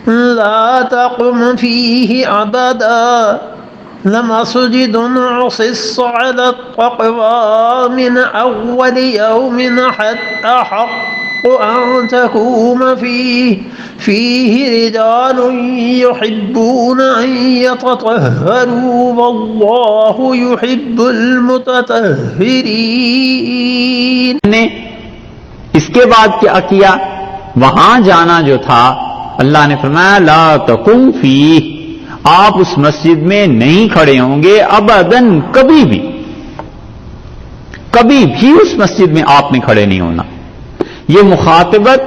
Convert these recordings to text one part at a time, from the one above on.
لا تقم فيه أبدا لمسجد أسس على التقوى من أول يوم أحق أن تقوم فيه رجال يحبون أن يتطهروا والله يحب المتطهرين. اس کے بعد کیا کیا؟ وہاں جانا جو تھا اللہ نے فرمایا لا تقم فیہ، آپ اس مسجد میں نہیں کھڑے ہوں گے ابداً، کبھی بھی اس مسجد میں آپ نے کھڑے نہیں ہونا. یہ مخاطبت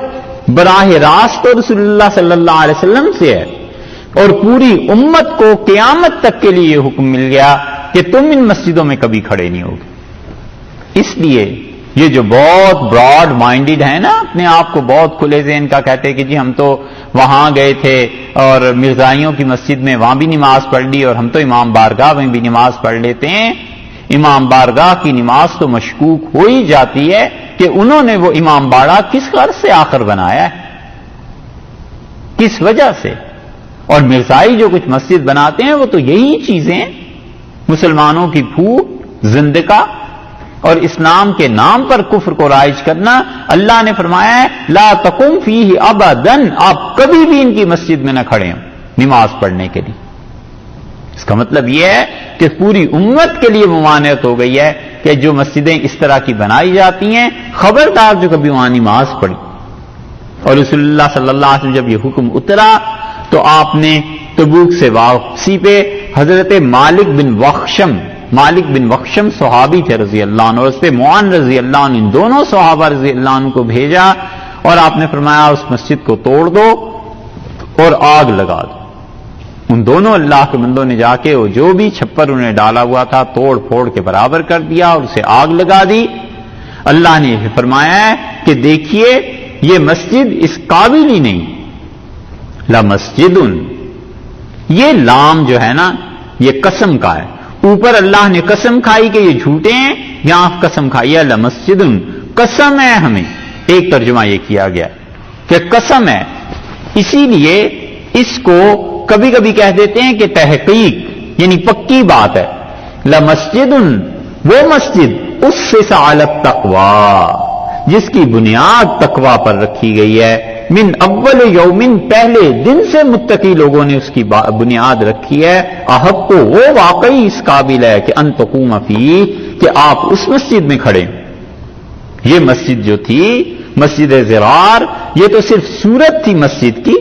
براہ راست تو رسول اللہ صلی اللہ علیہ وسلم سے ہے، اور پوری امت کو قیامت تک کے لیے یہ حکم مل گیا کہ تم ان مسجدوں میں کبھی کھڑے نہیں ہوگے. اس لیے یہ جو بہت براڈ مائنڈڈ ہے نا، اپنے آپ کو بہت کھلے ذہن کا کہتے ہیں کہ جی ہم تو وہاں گئے تھے اور مرزائیوں کی مسجد میں وہاں بھی نماز پڑھ لی، اور ہم تو امام بارگاہ میں بھی نماز پڑھ لیتے ہیں. امام بارگاہ کی نماز تو مشکوک ہو ہی جاتی ہے کہ انہوں نے وہ امام باڑہ کس غرض سے آخر بنایا ہے، کس وجہ سے. اور مرزائی جو کچھ مسجد بناتے ہیں وہ تو یہی چیزیں، مسلمانوں کی پھوٹ، زندقہ اور اسلام کے نام پر کفر کو رائج کرنا. اللہ نے فرمایا ہے لا تقم فیہ ابداً، آپ کبھی بھی ان کی مسجد میں نہ کھڑے ہوں نماز پڑھنے کے لیے. اس کا مطلب یہ ہے کہ پوری امت کے لیے ممانعت ہو گئی ہے کہ جو مسجدیں اس طرح کی بنائی جاتی ہیں خبردار جو کبھی وہاں نماز پڑھی. اور رسول اللہ صلی اللہ علیہ وسلم جب یہ حکم اترا تو آپ نے تبوک سے واپسی پہ حضرت مالک بن وخشم صحابی تھے رضی اللہ عنہ، اور اس پہ معان رضی اللہ عنہ، ان دونوں صحابہ رضی اللہ عنہ کو بھیجا اور آپ نے فرمایا اس مسجد کو توڑ دو اور آگ لگا دو. ان دونوں اللہ کے بندوں نے جا کے وہ جو بھی چھپر انہیں ڈالا ہوا تھا توڑ پھوڑ کے برابر کر دیا اور اسے آگ لگا دی. اللہ نے یہ فرمایا ہے کہ دیکھیے یہ مسجد اس قابل ہی نہیں. لمسجد، یہ لام جو ہے نا یہ قسم کا ہے، اوپر اللہ نے قسم کھائی کہ یہ جھوٹے ہیں، یہاں قسم کھائی ہے لمسجد، قسم ہے ہمیں. ایک ترجمہ یہ کیا گیا کہ قسم ہے، اسی لیے اس کو کبھی کبھی کہہ دیتے ہیں کہ تحقیق یعنی پکی بات ہے. لمسجد، وہ مسجد اسس علی التقوی جس کی بنیاد تقوی پر رکھی گئی ہے، من اول یومن، پہلے دن سے متقی لوگوں نے اس کی بنیاد رکھی ہے. احق کو وہ واقعی اس قابل ہے کہ ان تقوم فیہ، کہ آپ اس مسجد میں کھڑے. یہ مسجد جو تھی مسجد زرار، یہ تو صرف صورت تھی مسجد کی،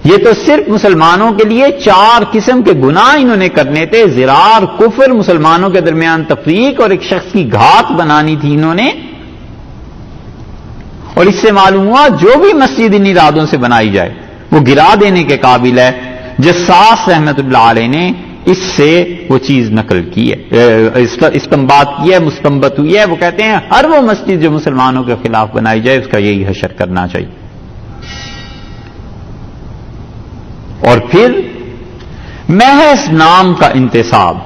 یہ تو صرف مسلمانوں کے لیے 4 قسم کے گناہ انہوں نے کرنے تھے. زرار، کفر، مسلمانوں کے درمیان تفریق اور ایک شخص کی گھات بنانی تھی انہوں نے. اور اس سے معلوم ہوا جو بھی مسجد ان ارادوں سے بنائی جائے وہ گرا دینے کے قابل ہے. جساس رحمت اللہ علیہ نے اس سے وہ چیز نقل کی ہے، استنباط کی ہے، مستنبط ہوئی ہے. وہ کہتے ہیں ہر وہ مسجد جو مسلمانوں کے خلاف بنائی جائے اس کا یہی حشر کرنا چاہیے. اور پھر محض نام کا انتصاب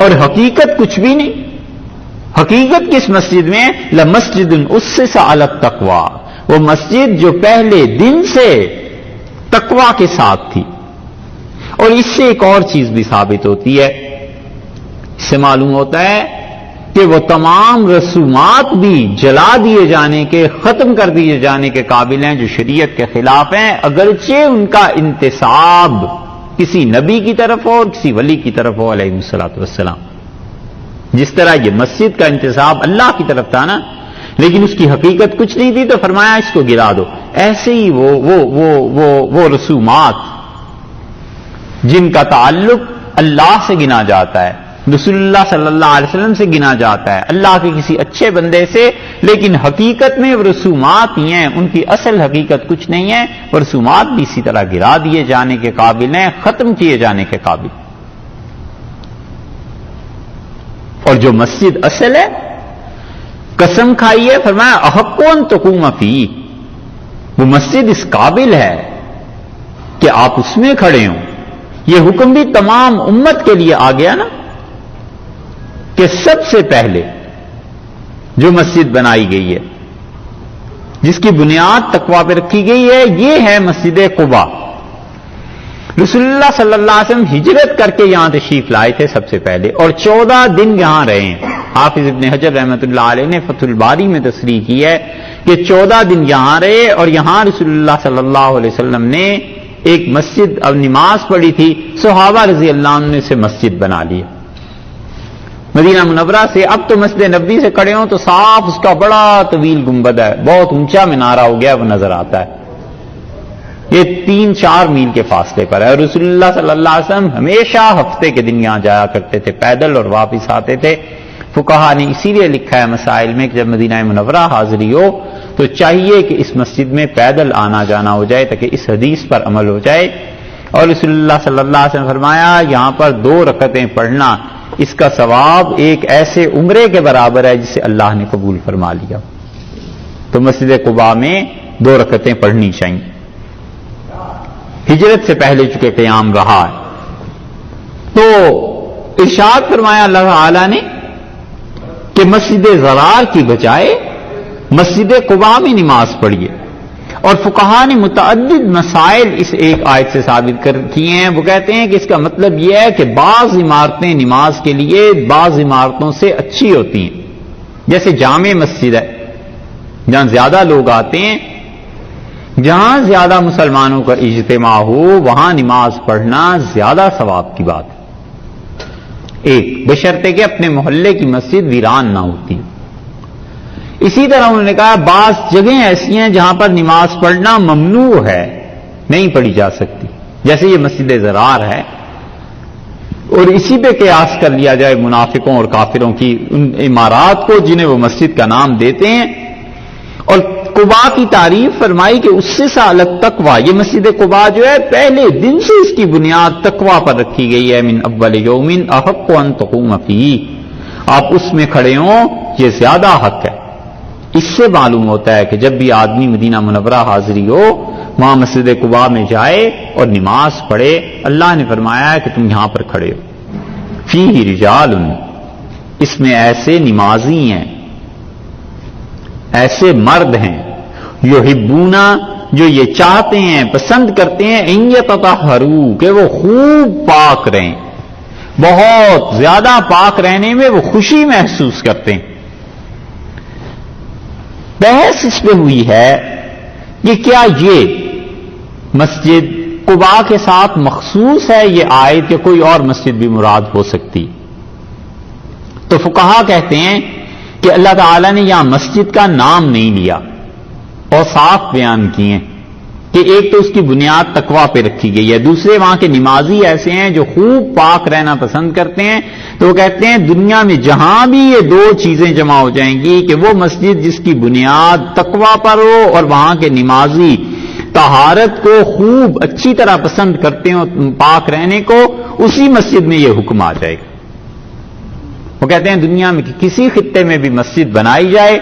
اور حقیقت کچھ بھی نہیں. حقیقت کس مسجد میں؟ لمسجد اسس علی التقوی، وہ مسجد جو پہلے دن سے تقوی کے ساتھ تھی. اور اس سے ایک اور چیز بھی ثابت ہوتی ہے، اس سے معلوم ہوتا ہے کہ وہ تمام رسومات بھی جلا دیے جانے کے، ختم کر دیے جانے کے قابل ہیں جو شریعت کے خلاف ہیں، اگرچہ ان کا انتساب کسی نبی کی طرف ہو اور کسی ولی کی طرف ہو علیہ الصلوۃ والسلام. جس طرح یہ مسجد کا انتساب اللہ کی طرف تھا نا، لیکن اس کی حقیقت کچھ نہیں تھی تو فرمایا اس کو گرا دو. ایسے ہی وہ رسومات جن کا تعلق اللہ سے گنا جاتا ہے، رسول اللہ صلی اللہ علیہ وسلم سے گنا جاتا ہے، اللہ کے کسی اچھے بندے سے، لیکن حقیقت میں وہ رسومات ہی ہیں، ان کی اصل حقیقت کچھ نہیں ہے. وہ رسومات بھی اسی طرح گرا دیے جانے کے قابل ہیں، ختم کیے جانے کے قابل. اور جو مسجد اصل ہے قسم کھائی ہے، فرمایا احق ان تقوم فیہ، وہ مسجد اس قابل ہے کہ آپ اس میں کھڑے ہوں. یہ حکم بھی تمام امت کے لیے آ گیا نا کہ سب سے پہلے جو مسجد بنائی گئی ہے جس کی بنیاد تقوی پہ رکھی گئی ہے، یہ ہے مسجد قباء۔ رسول اللہ صلی اللہ علیہ وسلم ہجرت کر کے یہاں تشریف لائے تھے سب سے پہلے، اور 14 دن یہاں رہے ہیں۔ حافظ ابن حجر رحمۃ اللہ علیہ نے فتح الباری میں تصریح کی ہے کہ 14 دن یہاں رہے، اور یہاں رسول اللہ صلی اللہ علیہ وسلم نے ایک مسجد اب نماز پڑھی تھی، صحابہ رضی اللہ عنہ نے سے مسجد بنا لی۔ مدینہ منورہ سے اب تو مسجد نبوی سے کھڑے ہوں تو صاف اس کا بڑا طویل گنبد ہے، بہت اونچا مینارہ ہو گیا، وہ نظر آتا ہے۔ یہ 3-4 میل کے فاصلے پر ہے، اور رسول اللہ صلی اللہ علیہ وسلم ہمیشہ ہفتے کے دن یہاں جایا کرتے تھے پیدل، اور واپس آتے تھے۔ فقہا نے اسی لیے لکھا ہے مسائل میں کہ جب مدینہ منورہ حاضری ہو تو چاہیے کہ اس مسجد میں پیدل آنا جانا ہو جائے تاکہ اس حدیث پر عمل ہو جائے۔ اور رسول اللہ صلی اللہ علیہ وسلم نے فرمایا یہاں پر 2 رکعتیں پڑھنا، اس کا ثواب ایک ایسے عمرے کے برابر ہے جسے اللہ نے قبول فرما لیا۔ تو مسجد قباء میں 2 رکعتیں پڑھنی چاہیے۔ ہجرت سے پہلے چونکہ قیام رہا ہے، تو ارشاد فرمایا اللہ تعالی نے کہ مسجد ضرار کی بجائے مسجد قباء میں نماز پڑھیے۔ اور فقہا نے متعدد مسائل اس ایک آیت سے ثابت کر کیے ہیں۔ وہ کہتے ہیں کہ اس کا مطلب یہ ہے کہ بعض عمارتیں نماز کے لیے بعض عمارتوں سے اچھی ہوتی ہیں، جیسے جامع مسجد ہے جہاں زیادہ لوگ آتے ہیں، جہاں زیادہ مسلمانوں کا اجتماع ہو وہاں نماز پڑھنا زیادہ ثواب کی بات ہے، ایک بشرطے کہ اپنے محلے کی مسجد ویران نہ ہوتی۔ اسی طرح انہوں نے کہا بعض جگہیں ایسی ہیں جہاں پر نماز پڑھنا ممنوع ہے، نہیں پڑھی جا سکتی، جیسے یہ مسجد ضرار ہے۔ اور اسی پہ قیاس کر لیا جائے منافقوں اور کافروں کی ان عمارات کو جنہیں وہ مسجد کا نام دیتے ہیں۔ اور قباء کی تعریف فرمائی کہ اس سے الگ تقوی، یہ مسجد قباء جو ہے پہلے دن سے اس کی بنیاد تقوی پر رکھی گئی ہے۔ من اول یوم احق ان تقوم فیہ، آپ اس میں کھڑے ہوں یہ زیادہ حق ہے۔ اس سے معلوم ہوتا ہے کہ جب بھی آدمی مدینہ منورہ حاضری ہو وہاں مسجد قباء میں جائے اور نماز پڑھے، اللہ نے فرمایا ہے کہ تم یہاں پر کھڑے ہو۔ فیہ رجال، اس میں ایسے نمازی ہیں، ایسے مرد ہیں، یحبون، جو یہ چاہتے ہیں پسند کرتے ہیں، ان یتطہروا، کہ وہ خوب پاک رہیں، بہت زیادہ پاک رہنے میں وہ خوشی محسوس کرتے ہیں۔ بحث اس پہ ہوئی ہے کہ کیا یہ مسجد قباء کے ساتھ مخصوص ہے یہ آیت، کہ کوئی اور مسجد بھی مراد ہو سکتی؟ تو فقہا کہتے ہیں کہ اللہ تعالیٰ نے یہاں مسجد کا نام نہیں لیا اور صاف بیان کیے کہ ایک تو اس کی بنیاد تقوی پہ رکھی گئی ہے، دوسرے وہاں کے نمازی ایسے ہیں جو خوب پاک رہنا پسند کرتے ہیں۔ تو وہ کہتے ہیں دنیا میں جہاں بھی یہ 2 چیزیں جمع ہو جائیں گی کہ وہ مسجد جس کی بنیاد تقوی پر ہو اور وہاں کے نمازی طہارت کو خوب اچھی طرح پسند کرتے ہوں پاک رہنے کو، اسی مسجد میں یہ حکم آ جائے گا۔ وہ کہتے ہیں دنیا میں کسی خطے میں بھی مسجد بنائی جائے،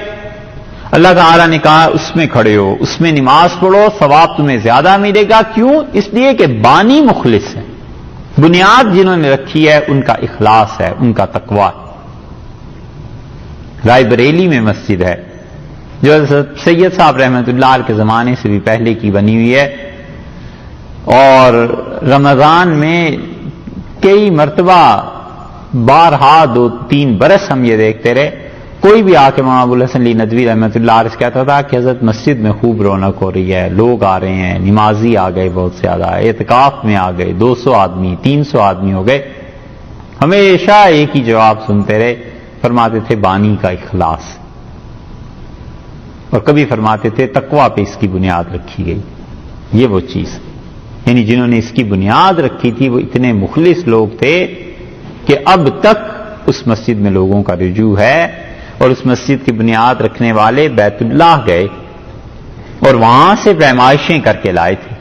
اللہ تعالیٰ نے کہا اس میں کھڑے ہو، اس میں نماز پڑھو، ثواب تمہیں زیادہ ملے گا۔ کیوں؟ اس لیے کہ بانی مخلص ہے، بنیاد جنہوں نے رکھی ہے ان کا اخلاص ہے، ان کا تقوی ہے۔ رائے بریلی میں مسجد ہے جو سید صاحب رحمۃ اللہ علیہ کے زمانے سے بھی پہلے کی بنی ہوئی ہے، اور رمضان میں کئی مرتبہ بارہا 2-3 برس ہم یہ دیکھتے رہے، کوئی بھی آ کے مولانا ابوالحسن علی ندوی رحمۃ اللہ علیہ کہتا تھا کہ حضرت مسجد میں خوب رونق ہو رہی ہے، لوگ آ رہے ہیں، نمازی آ گئے بہت زیادہ، اعتکاف میں آ گئے 200 آدمی 300 آدمی ہو گئے۔ ہمیشہ ایک ہی جواب سنتے رہے، فرماتے تھے بانی کا اخلاص، اور کبھی فرماتے تھے تقوی پہ اس کی بنیاد رکھی گئی۔ یہ وہ چیز، یعنی جنہوں نے اس کی بنیاد رکھی تھی وہ اتنے مخلص لوگ تھے کہ اب تک اس مسجد میں لوگوں کا رجوع ہے، اور اس مسجد کی بنیاد رکھنے والے بیت اللہ گئے اور وہاں سے پیمائشیں کر کے لائے تھے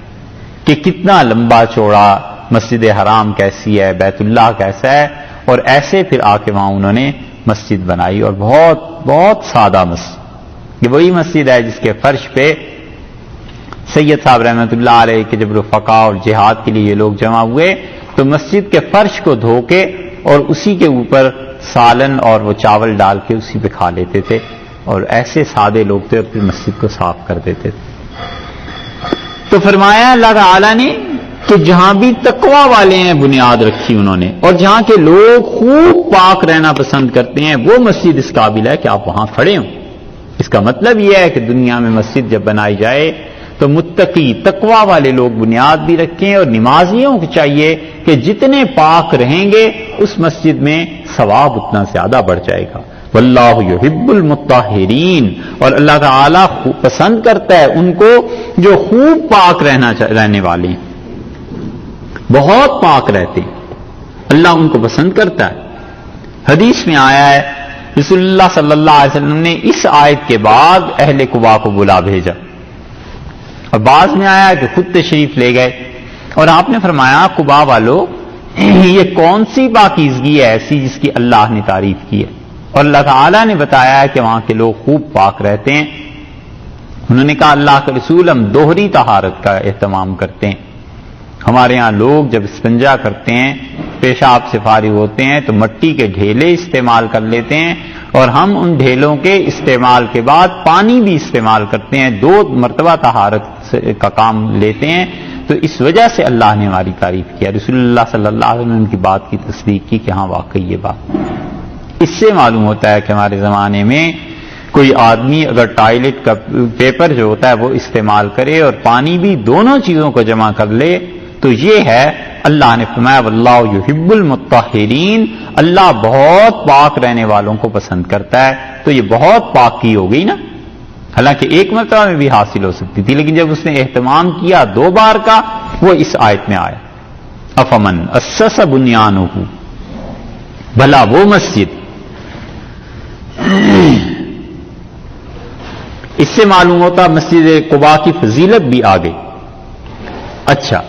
کہ کتنا لمبا چوڑا مسجد حرام کیسی ہے، بیت اللہ کیسا ہے، اور ایسے پھر آ کے وہاں انہوں نے مسجد بنائی، اور بہت بہت سادہ مسجد۔ یہ وہی مسجد ہے جس کے فرش پہ سید صاحب رحمۃ اللہ علیہ کے جب رفقا اور جہاد کے لیے یہ لوگ جمع ہوئے تو مسجد کے فرش کو دھو کے اور اسی کے اوپر سالن اور وہ چاول ڈال کے اسی پہ کھا لیتے تھے، اور ایسے سادے لوگ تھے اور پھر مسجد کو صاف کر دیتے تھے. تو فرمایا اللہ تعالی نے کہ جہاں بھی تقوی والے ہیں بنیاد رکھی انہوں نے، اور جہاں کے لوگ خوب پاک رہنا پسند کرتے ہیں وہ مسجد اس قابل ہے کہ آپ وہاں کھڑے ہوں. اس کا مطلب یہ ہے کہ دنیا میں مسجد جب بنائی جائے تو متقی تقوی والے لوگ بنیاد بھی رکھیں، اور نمازیوں کو چاہیے کہ جتنے پاک رہیں گے اس مسجد میں ثواب اتنا زیادہ بڑھ جائے گا. واللہ یحب المطہرین، اور اللہ تعالی پسند کرتا ہے ان کو جو خوب پاک رہنے والے ہیں، بہت پاک رہتے ہیں، اللہ ان کو پسند کرتا ہے. حدیث میں آیا ہے رسول اللہ صلی اللہ علیہ وسلم نے اس آیت کے بعد اہل قباء کو بلا بھیجا، اور بعض میں آیا کہ خود تشریف لے گئے اور آپ نے فرمایا قباء والو یہ کون سی پاکیزگی ہے ایسی جس کی اللہ نے تعریف کی ہے؟ اور اللہ تعالیٰ نے بتایا ہے کہ وہاں کے لوگ خوب پاک رہتے ہیں. انہوں نے کہا اللہ کے رسول ہم دوہری طہارت کا اہتمام کرتے ہیں. ہمارے ہاں لوگ جب استنجا کرتے ہیں، پیشاب سے فارغ ہوتے ہیں تو مٹی کے ڈھیلے استعمال کر لیتے ہیں، اور ہم ان ڈھیلوں کے استعمال کے بعد پانی بھی استعمال کرتے ہیں، 2 مرتبہ طہارت کا کام لیتے ہیں. تو اس وجہ سے اللہ نے ہماری تعریف کیا. رسول اللہ صلی اللہ علیہ وسلم نے ان کی بات کی تصدیق کی کہ ہاں واقعی یہ بات. اس سے معلوم ہوتا ہے کہ ہمارے زمانے میں کوئی آدمی اگر ٹوائلٹ کا پیپر جو ہوتا ہے وہ استعمال کرے اور پانی بھی، دونوں چیزوں کو جمع کر لے، تو یہ ہے اللہ نے فرمایا واللہ یحب المطہرین، اللہ بہت پاک رہنے والوں کو پسند کرتا ہے. تو یہ بہت پاکی ہو گئی نا، حالانکہ ایک مرتبہ میں بھی حاصل ہو سکتی تھی، لیکن جب اس نے اہتمام کیا 2 بار کا، وہ اس آیت میں آیا. افمن اسس بنیانہ، بھلا وہ مسجد. اس سے معلوم ہوتا مسجد قباء کی فضیلت بھی آ گئی. اچھا